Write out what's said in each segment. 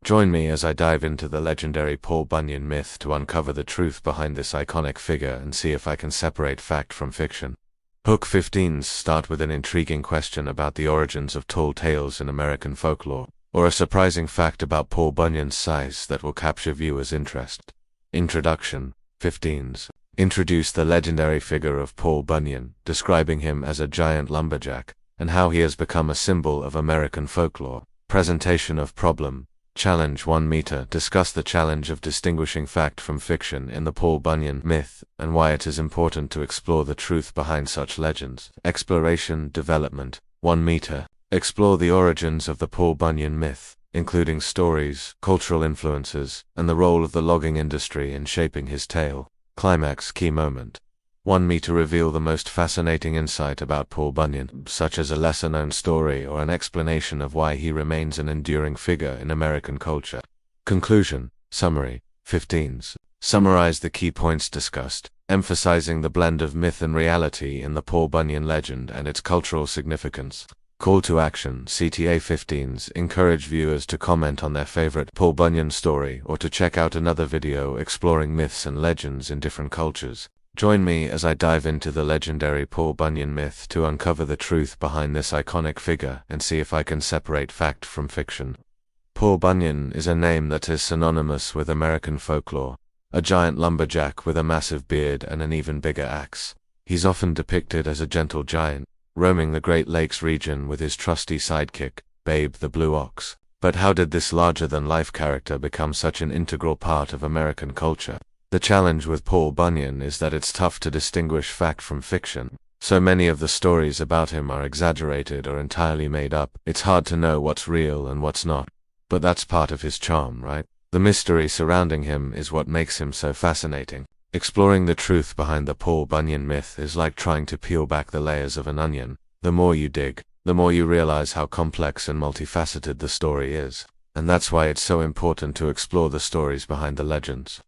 Join me as I dive into the legendary Paul Bunyan myth to uncover the truth behind this iconic figure and see if I can separate fact from fiction. Hook 15s start with an intriguing question about the origins of tall tales in American folklore, or a surprising fact about Paul Bunyan's size that will capture viewers' interest. Introduction. 15s. Introduce the legendary figure of Paul Bunyan, describing him as a giant lumberjack, and how he has become a symbol of American folklore. Presentation of problem. Challenge 1 meter. Discuss the challenge of distinguishing fact from fiction in the Paul Bunyan myth, and why it is important to explore the truth behind such legends. Exploration. Development. 1 meter. Explore the origins of the Paul Bunyan myth, including stories, cultural influences, and the role of the logging industry in shaping his tale. Climax. Key moment. 1 meter. Reveal the most fascinating insight about Paul Bunyan, such as a lesser-known story or an explanation of why he remains an enduring figure in American culture. Conclusion. Summary. 15s. Summarize the key points discussed, emphasizing the blend of myth and reality in the Paul Bunyan legend and its cultural significance. Call to action. CTA 15s encourage viewers to comment on their favorite Paul Bunyan story or to check out another video exploring myths and legends in different cultures. Join me as I dive into the legendary Paul Bunyan myth to uncover the truth behind this iconic figure and see if I can separate fact from fiction. Paul Bunyan is a name that is synonymous with American folklore, a giant lumberjack with a massive beard and an even bigger axe. He's often depicted as a gentle giant, roaming the Great Lakes region with his trusty sidekick, Babe the Blue Ox. But how did this larger-than-life character become such an integral part of American culture? The challenge with Paul Bunyan is that it's tough to distinguish fact from fiction. So many of the stories about him are exaggerated or entirely made up. It's hard to know what's real and what's not. But that's part of his charm, right? The mystery surrounding him is what makes him so fascinating. Exploring the truth behind the Paul Bunyan myth is like trying to peel back the layers of an onion. The more you dig, the more you realize how complex and multifaceted the story is. And that's why it's so important to explore the stories behind the legends,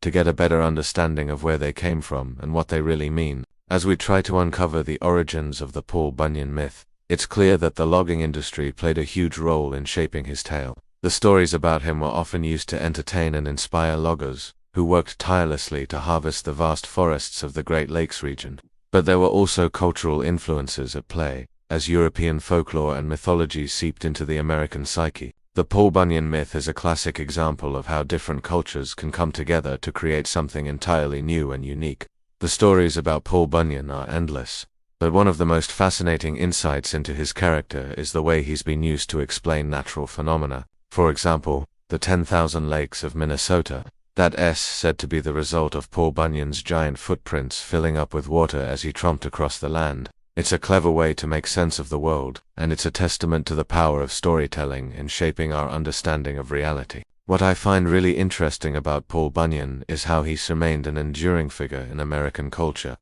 to get a better understanding of where they came from and what they really mean. As we try to uncover the origins of the Paul Bunyan myth, it's clear that the logging industry played a huge role in shaping his tale. The stories about him were often used to entertain and inspire loggers, who worked tirelessly to harvest the vast forests of the Great Lakes region. But there were also cultural influences at play, as European folklore and mythology seeped into the American psyche. The Paul Bunyan myth is a classic example of how different cultures can come together to create something entirely new and unique. The stories about Paul Bunyan are endless, but one of the most fascinating insights into his character is the way he's been used to explain natural phenomena. For example, the 10,000 lakes of Minnesota. That's said to be the result of Paul Bunyan's giant footprints filling up with water as he tromped across the land. It's a clever way to make sense of the world, and it's a testament to the power of storytelling in shaping our understanding of reality. What I find really interesting about Paul Bunyan is how he's remained an enduring figure in American culture.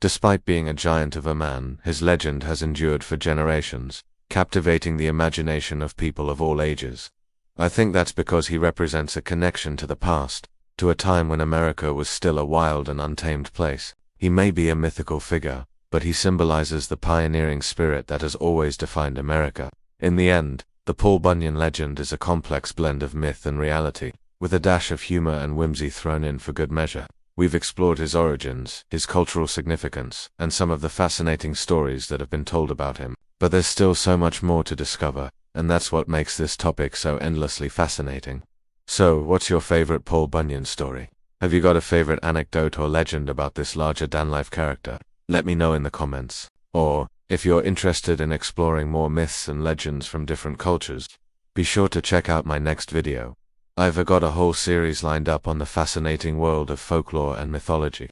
Despite being a giant of a man, his legend has endured for generations, captivating the imagination of people of all ages. I think that's because he represents a connection to the past, to a time when America was still a wild and untamed place. He may be a mythical figure, but he symbolizes the pioneering spirit that has always defined America. In the end, the Paul Bunyan legend is a complex blend of myth and reality, with a dash of humor and whimsy thrown in for good measure. We've explored his origins, his cultural significance, and some of the fascinating stories that have been told about him. But there's still so much more to discover, and that's what makes this topic so endlessly fascinating. So, what's your favorite Paul Bunyan story? Have you got a favorite anecdote or legend about this larger-than-life character? Let me know in the comments. Or, if you're interested in exploring more myths and legends from different cultures, be sure to check out my next video. I've got a whole series lined up on the fascinating world of folklore and mythology.